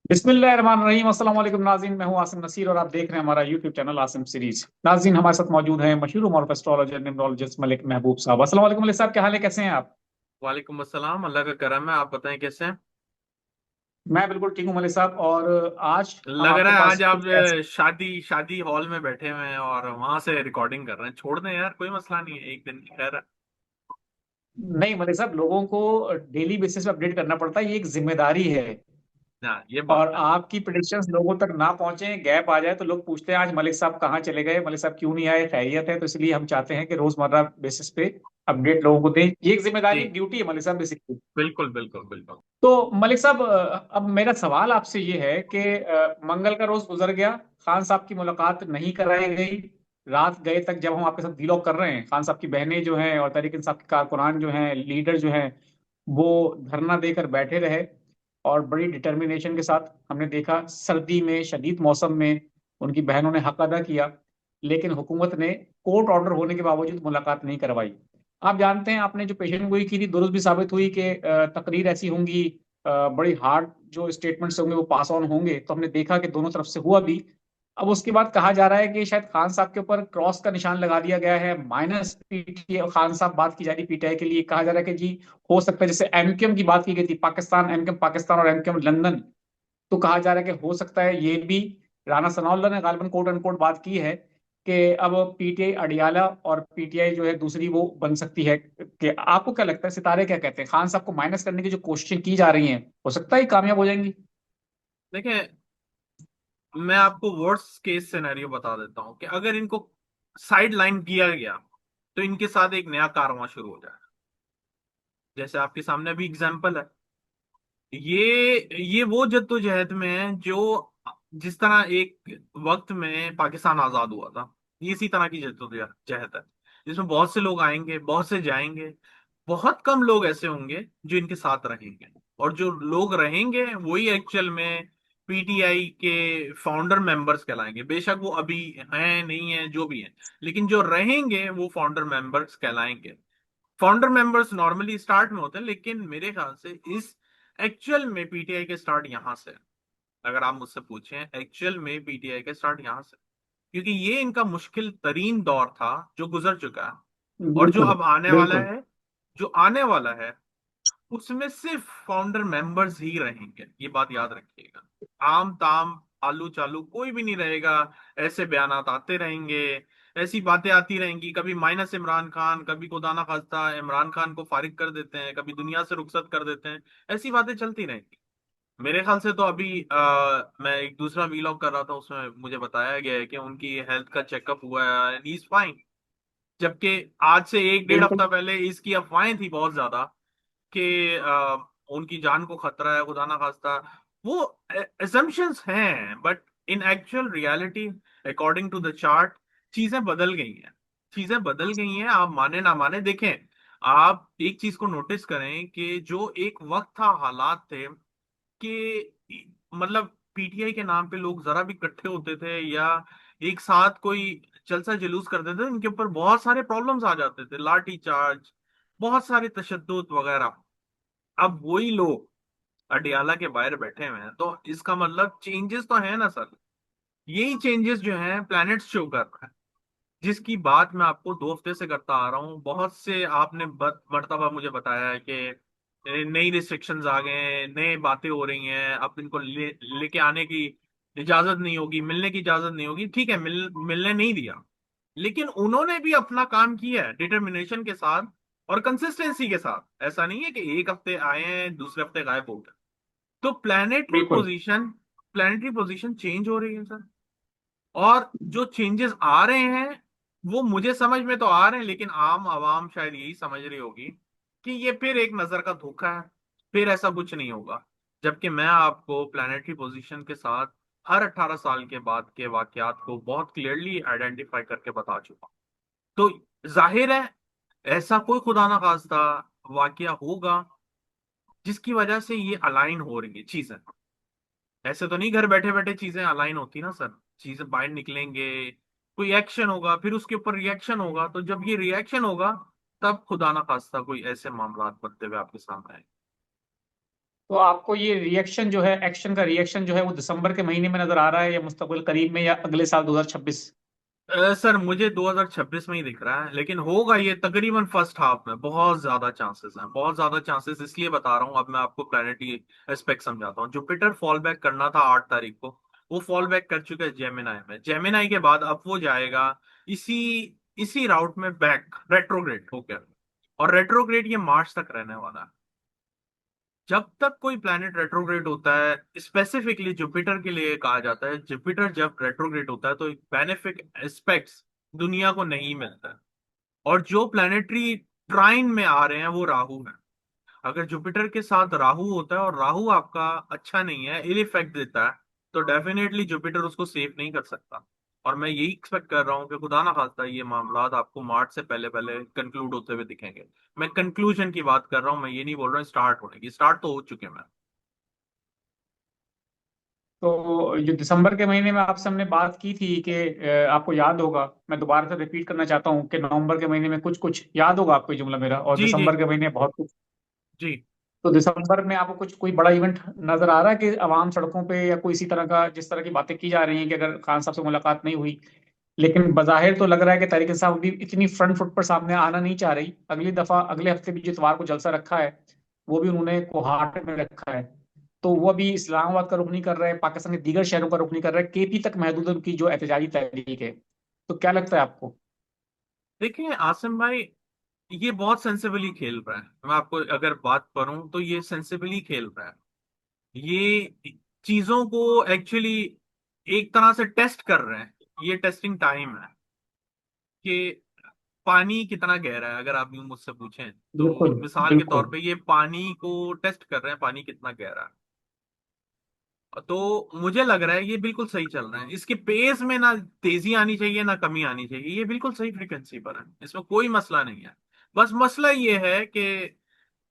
बिस्मिल्लाहिर्रहमानिर्रहीम। अस्सलाम वालेकुम नाज़रीन, मैं हूं आसिम नसीर और आप देख रहे हैं हमारा यूट्यूब चैनल आसिम सीरीज। नाज़रीन, हमारे साथ मौजूद हैं मशहूर उमर एस्ट्रोलॉजर न्यूमरोलॉजिस्ट मलिक महबूब साहब। अस्सलाम वालेकुम मलिक साहब, क्या हाल है, कैसे हैं आप? वालेकुम अस्सलाम। अल्लाह का करम है। आप बताएं कैसे हैं। मैं बिल्कुल ठीक हूं मलिक साहब। और आज हम लग रहा आपके है आज पास आप कुछ ऐसे। शादी शादी हॉल में बैठे हुए हैं और वहां से रिकॉर्डिंग कर रहे हैं। छोड़ दें यार, कोई मसला नहीं है, एक दिन की खैर है। नहीं मलिक साहब, लोगों को डेली बेसिस पे अपडेट करना पड़ता है, ये एक जिम्मेदारी है। हाँ, ये बात और है। आपकी प्रिडिक्शंस लोगों तक ना पहुंचे, गैप आ जाए, तो लोग पूछते हैं आज मलिक साहब कहाँ चले गए, मलिक साहब क्यों नहीं आए, खैरियत है? तो इसलिए हम चाहते हैं कि रोजमर्रा बेसिस पे अपडेट लोगों को दें। ये एक जिम्मेदारी, एक जी, ड्यूटी है मलिक साहब, बेसिकली। बिल्कुल बिल्कुल बिल्कुल। तो मलिक साहब, अब मेरा सवाल आपसे ये है कि मंगल का रोज गुजर गया, खान साहब की मुलाकात नहीं कराई गई। रात गए तक जब हम आपके साथ व्लॉग कर रहे हैं, खान साहब की बहनें जो हैं और तहरीक इंसाफ के कारकुनान जो हैं, लीडर जो हैं, वो धरना देकर बैठे रहे। और बड़ी डिटर्मिनेशन के साथ हमने देखा, सर्दी में, शदीद मौसम में उनकी बहनों ने हक अदा किया। लेकिन हुकूमत ने कोर्ट ऑर्डर होने के बावजूद मुलाकात नहीं करवाई। आप जानते हैं, आपने जो पेशेंट गोई की थी दुरुस्त भी साबित हुई कि तकरीर ऐसी होंगी, बड़ी हार्ड जो स्टेटमेंट्स होंगे वो पास ऑन होंगे, तो हमने देखा कि दोनों तरफ से हुआ भी। अब उसके बाद कहा जा रहा है कि शायद खान साहब के ऊपर क्रॉस का निशान लगा दिया गया है, माइनस पीटीआई। खान साहब बात की जा रही पीटीआई के लिए, कहा जा रहा है कि जी हो सकता है, जैसे एमक्यूएम की बात की गई थी, पाकिस्तान, एमक्यूएम पाकिस्तान और एमक्यूएम लंदन, तो कहा जा रहा है कि हो सकता है ये भी। राना सनाउल्लाह ने गालिबन कोट अनकोट बात की है कि अब पीटीआई अडियाला और पीटीआई जो है दूसरी वो बन सकती है। कि आपको क्या लगता है, सितारे क्या कहते हैं, खान साहब को माइनस करने की जो कोशिशें की जा रही हैं, हो सकता है ये कामयाब हो जाएंगी? देखिए, मैं आपको वर्स्ट केस सिनेरियो बता देता हूँ कि अगर इनको साइड लाइन किया गया तो इनके साथ एक नया कारवां शुरू हो जाएगा। जैसे आपके सामने अभी एग्जाम्पल है। ये वो जद्दोजहद में है जो जिस तरह एक वक्त में पाकिस्तान आजाद हुआ था, ये इसी तरह की जद्दोजहद है जिसमें बहुत से लोग आएंगे, बहुत से जाएंगे। बहुत कम लोग ऐसे होंगे जो इनके साथ रहेंगे, और जो लोग रहेंगे वही एक्चुअल में पीटीआई के फाउंडर मेंबर्स कहलाएंगे। बेशक वो अभी हैं नहीं है जो भी है, लेकिन जो रहेंगे वो फाउंडर मेंबर्स कहलाएंगे। फाउंडर मेंबर्स नॉर्मली स्टार्ट में होते हैं, लेकिन मेरे ख्याल से इस एक्चुअल में पीटीआई के स्टार्ट यहां से है। अगर आप मुझसे पूछें, एक्चुअल में पीटीआई के स्टार्ट यहां से, क्योंकि ये इनका मुश्किल तरीन दौर था जो गुजर चुका है। और जो बिल्कुल, अब आने वाला बिल्कुल। है, जो आने वाला है, उसमें सिर्फ फाउंडर मेंबर्स ही रहेंगे, ये बात याद रखिएगा। आम ताम आलू चालू कोई भी नहीं रहेगा। ऐसे बयानात आते रहेंगे, ऐसी बातें आती रहेंगी। कभी माइनस इमरान खान, कभी खुदा ना खास्ता इमरान खान को फारिग कर देते हैं, कभी दुनिया से रुखसत कर देते हैं। ऐसी बातें चलती रहेंगी। मेरे ख्याल से तो अभी मैं एक दूसरा वीलॉग कर रहा था, उसमें मुझे बताया गया है कि उनकी हेल्थ का चेकअप हुआ है एंड ही इज फाइन। जबकि आज से एक डेढ़ बिल्कुल, हफ्ता पहले इसकी अफवाहें थी बहुत ज्यादा कि उनकी जान को खतरा है, खुदा ना खास्ता। वो assumptions हैं, but in actual reality, according to the chart, चीजें बदल गई हैं। चीजें बदल गई हैं, आप माने ना माने। देखें, आप एक चीज को नोटिस करें कि जो एक वक्त था, हालात थे कि मतलब पीटीआई के नाम पे लोग जरा भी इकट्ठे होते थे या एक साथ कोई जलसा जुलूस करते थे, इनके ऊपर बहुत सारे प्रॉब्लम्स आ जाते थे, लाठी चार्ज, बहुत सारे तशद्दुद वगैरह। अब वही लोग अडियाला के बाहर बैठे हुए हैं, तो इसका मतलब चेंजेस तो है ना सर। यही चेंजेस जो हैं प्लैनेट्स शो कर रहा है, जिसकी बात मैं आपको 2 हफ्ते से करता आ रहा हूँ। बहुत से आपने मर्तबा मुझे बताया है कि नई रिस्ट्रिक्शंस आ गए हैं, नई बातें हो रही हैं, अब इनको लेके आने की इजाजत नहीं होगी, मिलने की इजाजत नहीं होगी। ठीक है, मिलने नहीं दिया, लेकिन उन्होंने भी अपना काम किया है डिटर्मिनेशन के साथ और कंसिस्टेंसी के साथ। ऐसा नहीं है कि एक हफ्ते आए हैं दूसरे हफ्ते गायब हो गए। तो बिल्कुल। प्लानिटरी पोजीशन चेंज हो रही है सर। और जो चेंजेस आ रहे हैं वो मुझे समझ में तो आ रहे हैं, लेकिन आम आवाम शायद यही समझ रही होगी कि ये फिर एक नजर का धोखा है, फिर ऐसा कुछ नहीं होगा। जबकि मैं आपको प्लानिटरी पोजीशन के साथ हर 18 साल के बाद के वाकयात को बहुत क्लियरली आइडेंटिफाई करके बता चुका हूं। तो जाहिर है ऐसा कोई खुदा ना खास्ता वाकया होगा जिसकी वजह से ये अलाइन हो रही है चीजें। ऐसे तो नहीं घर बैठे बैठे चीजें अलाइन होती ना सर। चीजें बाहर निकलेंगे, कोई एक्शन होगा, फिर उसके ऊपर रिएक्शन होगा। तो जब ये रिएक्शन होगा, तब खुदा ना खास्ता कोई ऐसे मामला बनते हुए आपके सामने आए। तो आपको ये रिएक्शन जो है, एक्शन का रिएक्शन जो है, वो दिसंबर के महीने में नजर आ रहा है, या मुस्तकबिल करीब में, या अगले साल 2026? सर मुझे 2026 में ही दिख रहा है, लेकिन होगा ये तकरीबन फर्स्ट हाफ में। बहुत ज्यादा चांसेस हैं, बहुत ज्यादा चांसेस। इसलिए बता रहा हूँ, अब मैं आपको प्लानिटरी एस्पेक्ट समझाता हूँ। जुपिटर फॉल बैक करना था 8 तारीख को, वो फॉल बैक कर चुका है जेमिनाई में। जेमिनाई के बाद अब वो जाएगा इसी इसी राउट में बैक रेट्रोग्रेड होकर, और रेट्रोग्रेड ये मार्च तक रहने वाला है। जब तक कोई प्लैनेट रेट्रोग्रेड होता है, स्पेसिफिकली जुपिटर के लिए कहा जाता है, जुपिटर जब रेट्रोग्रेड होता है तो बेनिफिक एस्पेक्ट्स दुनिया को नहीं मिलता है। और जो प्लैनेटरी ट्राइन में आ रहे हैं वो राहु है। अगर जुपिटर के साथ राहु होता है और राहु आपका अच्छा नहीं है, इल इफेक्ट देता है, तो डेफिनेटली जुपिटर उसको सेव नहीं कर सकता। और मैं यही एक्सपेक्ट कर रहा हूँ कि खुदा ना खास्ता ये मामला आपको मार्च से पहले पहले कंक्लूड होते हुए दिखेंगे। मैं कंक्लूजन की बात कर रहा हूँ, मैं ये नहीं बोल रहा हूँ स्टार्ट होने की। स्टार्ट तो हो चुके हैं। तो जो दिसंबर के महीने में आपसे हमने बात की थी कि आपको याद होगा, मैं दोबारा से रिपीट करना चाहता हूँ कि नवंबर के महीने में कुछ कुछ याद होगा आपको ये जुमला मेरा, और जी जी दिसंबर के महीने में बहुत कुछ। जी। तो दिसंबर में आपको कुछ कोई बड़ा इवेंट नजर आ रहा है कि आवाम सड़कों पे, या कोई इसी तरह का, जिस तरह की बातें की जा रही हैं कि अगर खान साहब से मुलाकात नहीं हुई, लेकिन बज़ाहिर तो लग रहा है कि तहरीक इंसाफ भी इतनी फ्रंट फुट पर सामने आना नहीं चाह रही। अगली दफा अगले हफ्ते भी जो इतवार को जलसा रखा है, वो भी उन्होंने कोहाट में रखा है। तो वो अभी इस्लामाबाद का रुख नहीं कर रहे, पाकिस्तान के दीगर शहरों का रुख नहीं कर रहे, केपी तक महदूद है उनकी जो एहतजाजी तहरीक है। तो क्या लगता है आपको? देखिए आसिम भाई, ये बहुत सेंसिबली खेल रहा है। मैं आपको अगर बात करूं तो ये सेंसिबली खेल रहा है। ये चीजों को एक्चुअली एक तरह से टेस्ट कर रहे हैं। ये टेस्टिंग टाइम है कि पानी कितना गहरा है। अगर आप यूं मुझसे पूछें तो बिल्कुल, मिसाल के तौर बिल्कुल। पे ये पानी को टेस्ट कर रहे हैं, पानी कितना गहरा है। तो मुझे लग रहा है ये बिल्कुल सही चल रहा है। इसके पेस में ना तेजी आनी चाहिए ना कमी आनी चाहिए, ये बिल्कुल सही फ्रीक्वेंसी पर है, इसमें कोई मसला नहीं है। बस मसला ये है कि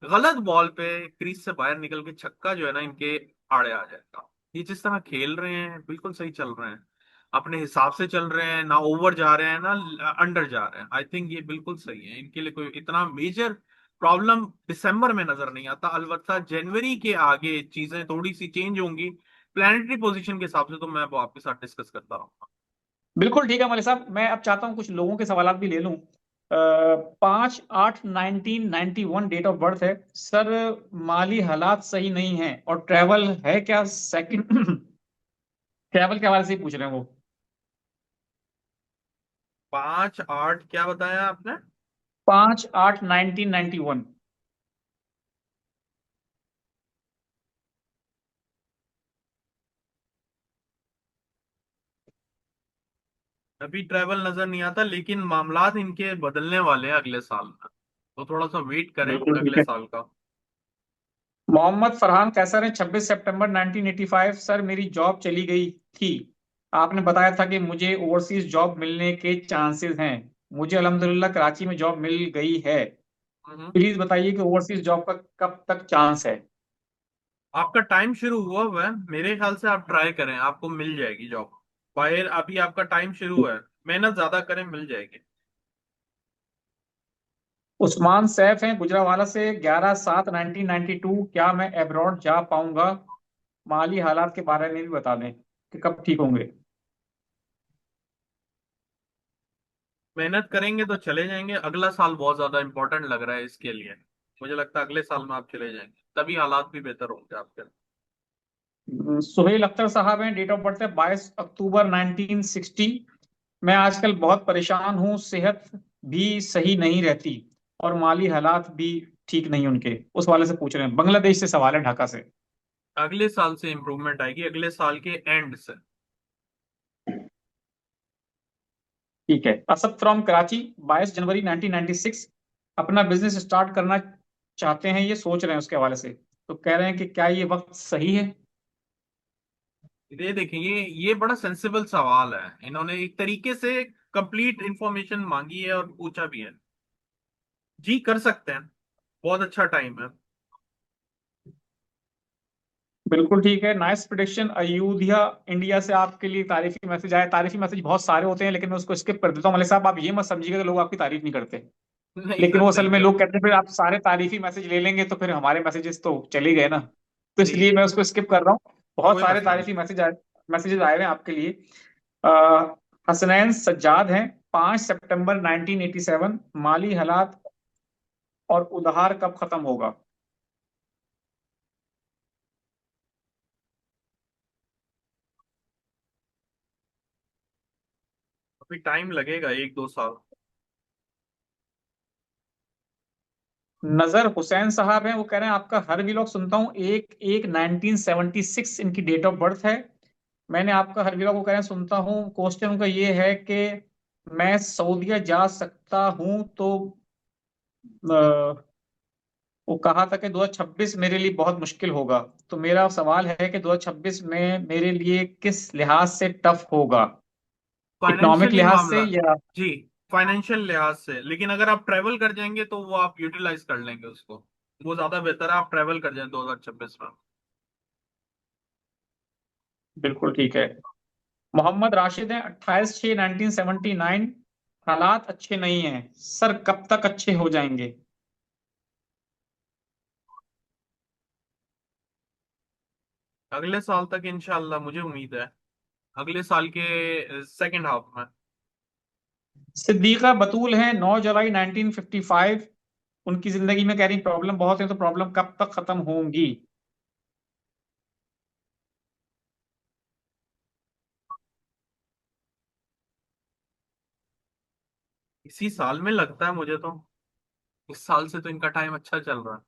गलत बॉल पे क्रीज से बाहर निकल के छक्का जो है ना इनके आड़े आ जाएगा। ये जिस तरह खेल रहे हैं बिल्कुल सही चल रहे हैं, अपने हिसाब से चल रहे हैं, ना ओवर जा रहे हैं ना अंडर जा रहे हैं। आई थिंक ये बिल्कुल सही है, इनके लिए कोई इतना मेजर प्रॉब्लम दिसंबर में नजर नहीं आता। अलबत्ता जनवरी के आगे चीजें थोड़ी सी चेंज होंगी प्लानिटरी पोजीशन के हिसाब से, तो मैं वो आपके साथ डिस्कस करता रहूंगा। बिल्कुल ठीक है मलिक साहब, मैं अब चाहता हूँ कुछ लोगों के सवाल भी ले लूं। 5/8/1991 डेट ऑफ बर्थ है सर। माली हालात सही नहीं है, और ट्रैवल है क्या, सेकंड ट्रैवल के हवाले से ही पूछ रहे हैं वो। 5/8 क्या बताया आपने? 5/8/1991। अभी ट्रैवल नजर नहीं आता, लेकिन मामलात इनके बदलने वाले हैं अगले साल में, तो थोड़ा सा वेट करें बिल्कुल ठीक अगले है। साल का। मोहम्मद फरहान कैसर है, 26 सितंबर 1985। सर मेरी जॉब चली गई थी, आपने बताया था कि मुझे ओवरसीज जॉब मिलने के चांसेस हैं। मुझे अल्हम्दुलिल्लाह कराची में जॉब मिल गई है। हम्म। प्लीज बताइए कि ओवरसीज जॉब का कब तक चांस है? आपका टाइम शुरू हुआ है, मेरे ख्याल से आप ट्राई करें, आपको मिल जाएगी जॉब। बाहर अभी आपका टाइम शुरू है, मेहनत ज्यादा करें, मिल जाएगी। उस्मान सैफ हैं गुजरावाला से, 11/7/1992। क्या मैं एब्रॉड जा पाऊंगा? माली हालात के बारे में भी बता दें कि कब ठीक होंगे। मेहनत करेंगे तो चले जाएंगे। अगला साल बहुत ज्यादा इंपॉर्टेंट लग रहा है इसके लिए। मुझे लगता है अगले साल में आप चले जाएंगे, तभी हालात भी बेहतर होंगे आपके। सुहेल अख्तर साहब हैं, डेट ऑफ बर्थ है 22 अक्टूबर 1960। मैं आजकल बहुत परेशान हूँ, सेहत भी सही नहीं रहती, और माली हालात भी ठीक नहीं उनके, उस वाले से पूछ रहे हैं। बांग्लादेश से सवाल है, ढाका से। अगले साल से इंप्रूवमेंट आएगी, अगले साल के एंड से। ठीक है। असद फ्रॉम कराची, 22 जनवरी 1996। अपना बिजनेस स्टार्ट करना चाहते हैं, ये सोच रहे हैं उसके हवाले से, तो कह रहे हैं कि क्या ये वक्त सही है? ये देखिए, ये बड़ा सेंसिबल सवाल है। इन्होंने एक तरीके से कंप्लीट इंफॉर्मेशन मांगी है और पूछा भी है। जी कर सकते हैं, बहुत अच्छा टाइम है। बिल्कुल ठीक है, नाइस प्रिडिक्शन। अयोध्या इंडिया से आपके लिए तारीफी मैसेज आया। तारीफी मैसेज बहुत सारे होते हैं, लेकिन मैं उसको स्किप कर देता हूँ मलिक साहब। आप ये मत समझिएगा कि लोग आपकी तारीफ नहीं करते, नहीं लेकिन सर, वो असल नहीं में कर। लोग कहते हैं फिर आप सारे तारीफी मैसेज ले लेंगे तो फिर हमारे मैसेजेस तो चले गए ना। तो जी, इसलिए मैं उसको स्किप कर रहा हूँ। बहुत कोई सारे मसला नहीं। तारीफी मैसेजेस आए हुए हैं आपके लिए। अ, हसनैन सज्जाद हैं। 5 सितंबर 1987, माली हालात और उधार कब खत्म होगा? अभी टाइम लगेगा, 1-2 साल। नजर हुसैन साहब हैं, वो कह रहे हैं आपका हर व्लॉग सुनता हूँ, एक एक 1976 इनकी डेट ऑफ बर्थ है। मैंने आपका हर व्लॉग को कह रहे हैं सुनता हूँ। क्वेश्चन उनका ये है कि मैं सऊदीया जा सकता हूँ तो वो कहा था कि 2026 मेरे लिए बहुत मुश्किल होगा। तो मेरा सवाल है कि 2026 में मेरे लिए किस लिहाज से टफ होगा? इकोनॉमिक फाइनेंशियली लिहाज से मामला। या? जी, फाइनेंशियल लिहाज से, लेकिन अगर आप ट्रेवल कर जाएंगे तो वो आप यूटिलाइज कर लेंगे उसको। वो ज्यादा बेहतर है आप ट्रेवल कर जाएं 2026 में। बिल्कुल ठीक है। मोहम्मद राशिद हैं, 28/6/1979। हालात अच्छे नहीं हैं सर, कब तक अच्छे हो जाएंगे? अगले साल तक इंशाल्लाह, मुझे उम्मीद है अगले साल के सेकंड हाफ में। सिद्दीका बतूल हैं, 9 जुलाई 1955। उनकी जिंदगी में कह रही प्रॉब्लम बहुत है, तो प्रॉब्लम कब तक खत्म होंगी? इसी साल में लगता है मुझे तो। इस साल से तो इनका टाइम अच्छा चल रहा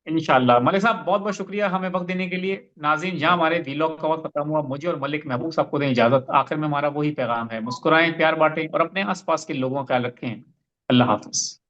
इंशाल्लाह। मलिक साहब बहुत बहुत शुक्रिया हमें वक्त देने के लिए। नाज़रीन, जहां है। हमारे वीलॉग का वक्त खत्म हुआ, मुझे और मलिक महबूब साहब को दें इजाजत। आखिर में हमारा वही पैगाम है, मुस्कुराएं, प्यार बांटें और अपने आसपास के लोगों का ख्याल रखें। अल्लाह हाफिज।